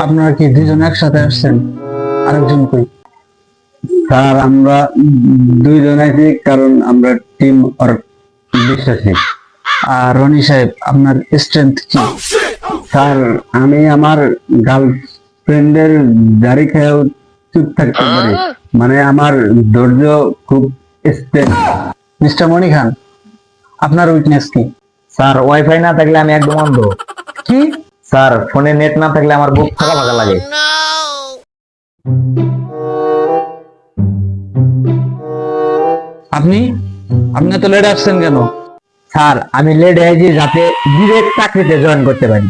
আপনারা কি দুজন একসাথে আসছেন? আরেকজন কই? স্যার আমরা দুইজন আছি, কারণ আমরা টিম ওয়ার্ক বিশ্বাসী। আর রনি সাহেব, আপনার স্ট্রেংথ কি? স্যার আমি আমার গার্লফ্রেন্ডের জারি খেয়েও চুপ থাকতে পারি, মানে আমার ধৈর্য খুব স্ট্রেংথ। মিস্টার মনি খান, আপনার উইকনেস কি? স্যার ওয়াইফাই না থাকলে আমি একদম অন্ধ। কি? স্যার ফোনে নেট না থাকলে আমার বুক ফাঁকা ফাঁকা লাগে। আপনি আপনি তো লেট আসছেন কেন? স্যার আমি লেট হয়েছি যাতে ডিরেক্ট চাকরিতে জয়েন করতে পারি।